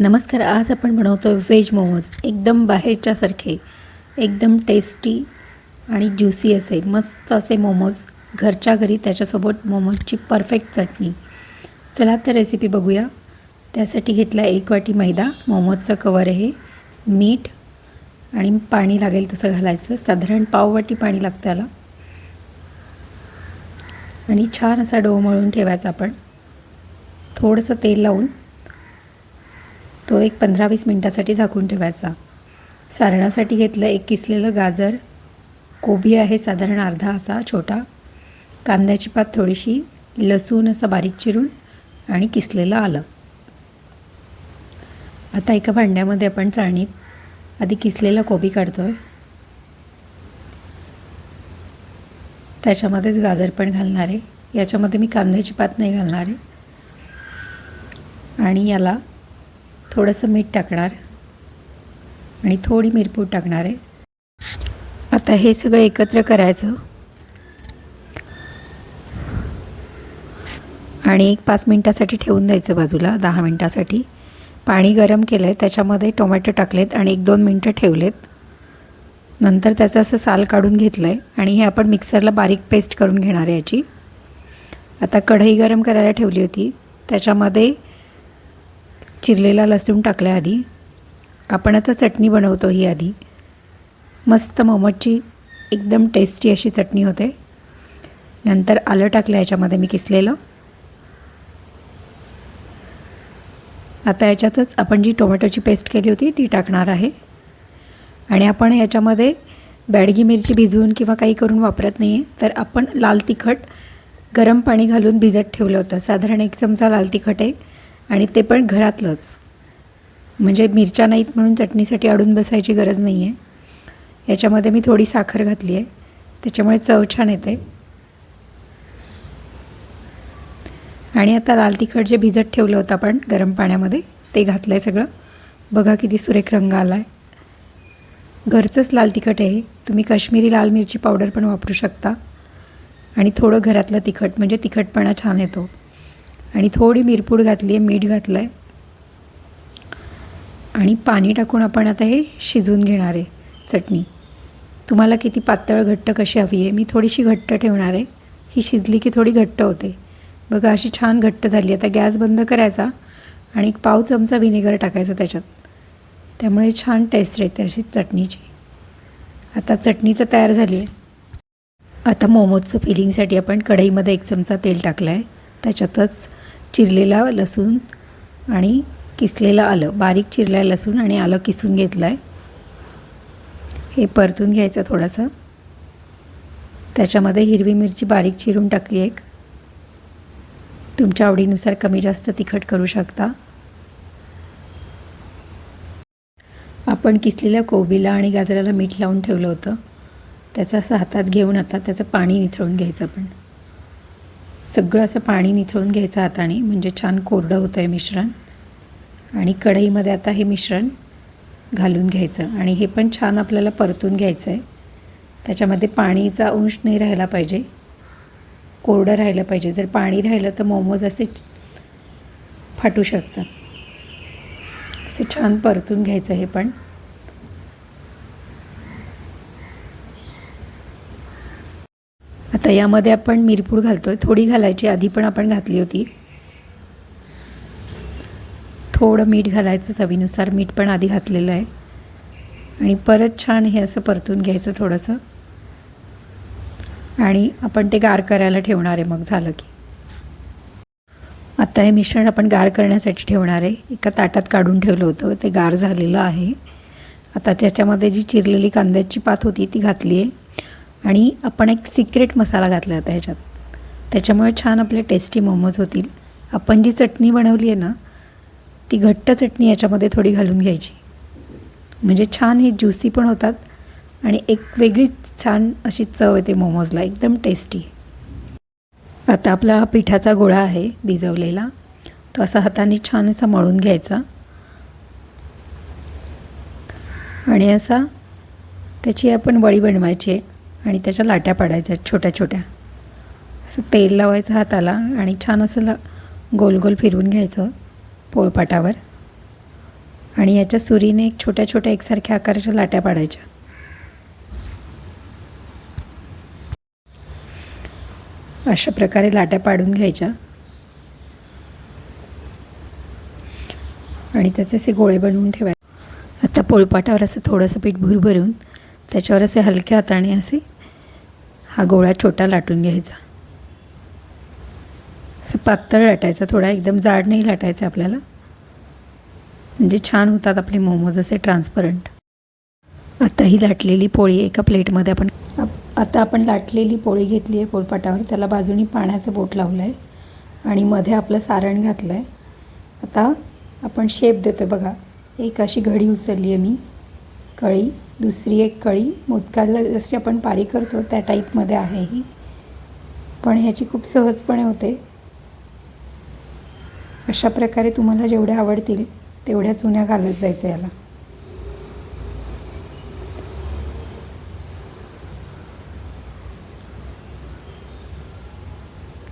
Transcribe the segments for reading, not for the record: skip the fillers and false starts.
नमस्कार. आज आपण बनवतो व्हेज मोमोज. एकदम बाहेरच्यासारखे, एकदम टेस्टी आणि ज्युसी असे मस्त असे मोमोज घरच्या घरी, त्याच्यासोबत मोमोजची परफेक्ट चटणी. चला तर रेसिपी बघूया. त्यासाठी घेतला 1 वाटी मैदा, मोमोजचं कवर आहे, मीठ आणि पाणी लागेल तसं घालायचं. साधारण पाव वाटी पाणी लागतं त्याला. आणि छान असा डो मळून ठेवायचा आपण. थोडंसं तेल लावून तो एक 15-20 मिनटासाठी झाकून ठेवायचा. सारणासाठी घेतलं 1 किसलेलं गाजर, कोबी आहे साधारण अर्धा असा छोटा, कांद्याची पात थोडीशी, लसूण असा बारीक चिरून आणि किसलेलं आलं. आता एका भांड्यामध्ये आपण चाळणीत आधी किसलेला कोबी काढतो आहे. त्याच्यामध्येच गाजर पण घालणार आहे. याच्यामध्ये मी कांद्याची पात नाही घालणार आहे. आणि याला थोडंसं मीठ टाकणार आणि थोडी मिरपूड टाकणार आहे. आता हे सगळं एकत्र करायचं आणि 5 मिनटासाठी ठेवून द्यायचं बाजूला. 10 मिनटासाठी पाणी गरम केलं आहे, त्याच्यामध्ये टोमॅटो टाकलेत आणि 1-2 मिनटं ठेवलेत. नंतर त्याचं असं साल काढून घेतलं आहे आणि हे आपण मिक्सरला बारीक पेस्ट करून घेणार आहे याची. आता कढई गरम करायला ठेवली होती, त्याच्यामध्ये चिरलेला लसूण टाकला आधी. आपण आता चटणी बनवतो ही आधी. मस्त मोमोजची एकदम टेस्टी अशी चटणी होते. नंतर आलं टाकलं याच्यामध्ये मी किसलेलं. आता याच्यातच आपण जी टोमॅटोची पेस्ट केली होती ती टाकणार आहे. आणि आपण याच्यामध्ये बॅडगी मिरची भिजवून किंवा काही करून वापरत नाही आहे, तर आपण लाल तिखट गरम पाणी घालून भिजत ठेवलं होतं. साधारण 1 चमचा लाल तिखट आहे आणि ते पण घरातलंच, म्हणजे मिरच्या नाहीत म्हणून चटणीसाठी अडून बसायची गरज नाही आहे. याच्यामध्ये मी थोडी साखर घातली आहे, त्याच्यामुळे चव छान येते. आणि आता लाल तिखट जे भिजत ठेवलं होतं आपण गरम पाण्यामध्ये ते घातलं आहे सगळं. बघा किती सुरेख रंग आला आहे. घरचंच लाल तिखट आहे. तुम्ही काश्मीरी लाल मिरची पावडर पण वापरू शकता. आणि थोडं घरातलं तिखट म्हणजे तिखटपणा छान येतो. आणि थोडी मिरपूड घातली आहे, मीठ घातलं आहे आणि पाणी टाकून आपण आता हे शिजवून घेणार आहे चटणी. तुम्हाला किती पातळ घट्ट कशी हवी आहे, मी थोडीशी घट्ट ठेवणार आहे. ही शिजली की थोडी घट्ट होते. बघा अशी छान घट्ट झाली. आता गॅस बंद करायचा आणि 1 पाव चमचा व्हिनेगर टाकायचं त्याच्यात, त्यामुळे छान टेस्ट येते अशी चटणीची. आता चटणी तर तयार झाली आहे. आता मोमोजचं फिलिंगसाठी आपण कढईमध्ये 1 चमचा तेल टाकलं आहे. त्याच्यातच चिरलेला लसूण आणि किसलेलं आलं, बारीक चिरलेलं लसूण आणि आलं किसून घेतलं आहे. हे परतून घ्यायचं थोडंसं. त्याच्यामध्ये हिरवी मिरची बारीक चिरून टाकली आहे. तुमच्या आवडीनुसार कमी जास्त तिखट करू शकता. आपण किसलेल्या कोबीला आणि गाजराला मीठ लावून ठेवलं होतं, त्याचं असं हातात घेऊन आता त्याचं पाणी निथळून घ्यायचं. आपण सगळं असं पाणी निथळून घ्यायचं हाताने, म्हणजे छान कोरडं होतं आहे मिश्रण. आणि कढईमध्ये आता हे मिश्रण घालून घ्यायचं आणि हे पण छान आपल्याला परतून घ्यायचं आहे. त्याच्यामध्ये पाणीचा अंश नाही राहिला पाहिजे, कोरडं राहिलं पाहिजे. जर पाणी राहिलं तर मोमोज असे फाटू शकतात. असे छान परतून घ्यायचं हे पण. आता यामध्ये आपण मिरपूड घालतो आहे. थोडी घालायची, आधी पण आपण घातली होती. थोडं मीठ घालायचं चवीनुसार, मीठ पण आधी घातलेलं आहे. आणि परत छान हे असं परतून घ्यायचं थोडंसं. आणि आपण ते गार करायला ठेवणार आहे मग झालं की. आता हे मिश्रण आपण गार करण्यासाठी ठेवणार आहे. एका ताटात काढून ठेवलं होतं, ते गार झालेलं आहे. आता त्याच्यामध्ये जी चिरलेली कांद्याची पात होती ती घातली आहे. आणि आपण एक सिक्रेट मसाला घातला होता ह्याच्यात, त्याच्यामुळे छान आपले टेस्टी मोमोज होतील. आपण जी चटणी बनवली आहे ना, ती घट्ट चटणी याच्यामध्ये थोडी घालून घ्यायची, म्हणजे छान हे ज्युसी पण होतात आणि एक वेगळीच छान अशी चव येते मोमोजला, एकदम टेस्टी. आता आपला हा पिठाचा गोळा आहे भिजवलेला, तो असा हाताने छान असा मळून घ्यायचा आणि असा त्याची आपण वडी बनवायची एक आणि त्याच्या लाट्या पाडायच्या छोट्या छोट्या. असं तेल लावायचं हाताला आणि छान असं गोल गोल फिरवून घ्यायचं पोळपाटावर. आणि याच्या सुरीने एक छोट्या छोट्या एकसारख्या आकाराच्या लाट्या पाडायच्या. अशा प्रकारे लाट्या पाडून घ्यायच्या आणि त्याचे असे गोळे बनवून ठेवायचे. आता पोळपाटावर असं थोडंसं पीठ भरभरून त्याच्यावर असे हलक्या हाताने असे हा गोळा छोटा लाटून घ्यायचा. असं पातळ लाटायचं, थोडा एकदम जाड नाही लाटायचं आपल्याला, म्हणजे छान होतात आपले मोमोज असे ट्रान्सपरंट. आता ही लाटलेली पोळी एका प्लेटमध्ये आपण लाटलेली पोळी घेतली आहे पोळपाटावर, त्याला बाजूनी पाण्याचं बोट लावलं आहे आणि मध्ये आपलं सारण घातलं आहे. आता आपण शेप देतो बघा. एक अशी घडी उचलली आहे मी, कळी, दुसरी एक कळी, मोदकाला जशी आपण पारी करतो त्या टाईपमध्ये आहे ही, पण ह्याची खूप सहजपणे होते. अशा प्रकारे तुम्हाला जेवढ्या आवडतील तेवढ्या चुन्या घालत जायचं याला.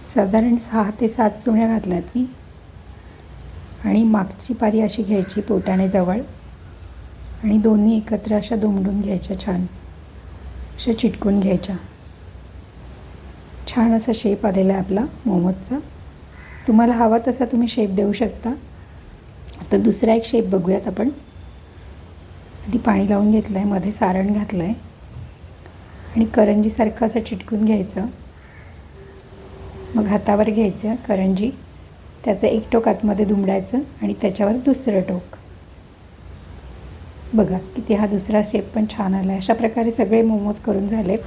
साधारण 6 ते 7 चुन्या घातल्यात मी. आणि मागची पारी अशी घ्यायची पोटाने जवळ आणि दोन्ही एकत्र अशा दुमडून घ्यायच्या, छान अशा चिटकून घ्यायच्या. छान असा शेप आलेला आहे आपला मोमोजचा. तुम्हाला हवा तसा तुम्ही शेप देऊ शकता. आता दुसरा एक शेप बघूयात आपण. आधी पाणी लावून घेतलं आहे, मध्ये सारण घातलं आहे आणि करंजीसारखं असं चिटकून घ्यायचं. मग हातावर घ्यायचं करंजी, त्याचं एक टोक आतमध्ये दुमडायचं आणि त्याच्यावर दुसरं टोक. बघा किती हा दुसरा शेप पण छान आला आहे. अशा प्रकारे सगळे मोमोज करून झालेत.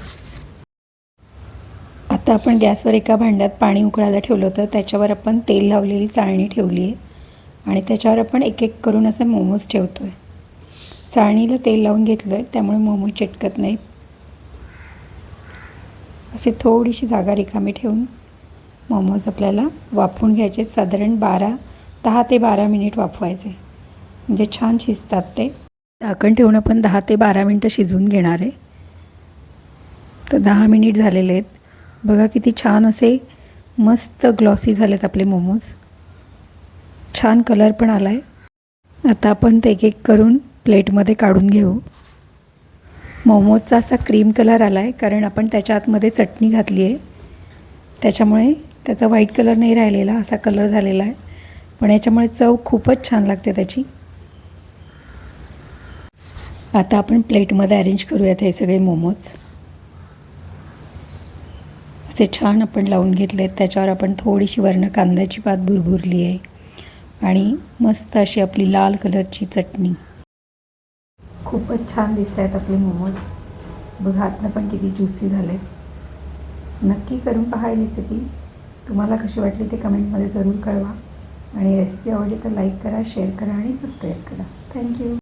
आता आपण गॅसवर एका भांड्यात पाणी उकळायला ठेवलं होतं, त्याच्यावर आपण तेल लावलेली चाळणी ठेवली आहे आणि त्याच्यावर आपण एक एक करून असे मोमोज ठेवतो आहे. चाळणीला तेल लावून घेतलं आहे त्यामुळे मोमोज चिटकत नाहीत. असे थोडीशी जागा रिकामी ठेवून मोमोज आपल्याला वाफवून घ्यायचे. साधारण 10 ते 12 मिनिट वाफवायचे, म्हणजे छान शिजतात ते. झाकण ठेवून आपण 10 ते 12 मिनटं शिजवून घेणार आहे. तर 10 मिनिट झालेले आहेत. बघा किती छान असे मस्त ग्लॉसी झालेत आपले मोमोज. छान कलर पण आला आहे. आता आपण ते एक एक करून प्लेटमध्ये काढून घेऊ. मोमोजचा असा क्रीम कलर आला आहे कारण आपण त्याच्या आतमध्ये चटणी घातली आहे, त्याच्यामुळे त्याचा व्हाईट कलर नाही राहिलेला, असा कलर झालेला आहे. पण याच्यामुळे चव खूपच छान लागते त्याची. आता आपण प्लेटमध्ये अरेंज करूयात हे सगळे मोमोज. असे छान आपण लावून घेतले आहेत. त्याच्यावर आपण थोडीशी वरनं कांद्याची पात भुरभुरली आहे आणि मस्त अशी आपली लाल कलरची चटणी. खूपच छान दिसत आहेत आपले मोमोज. बघा आतनं पण किती ज्युसी झाले. नक्की करून पहा ही रेसिपी. तुम्हाला कशी वाटली ते कमेंटमध्ये जरूर कळवा आणि रेसिपी आवडली तर लाईक करा, शेअर करा आणि सबस्क्राईब करा. थँक्यू.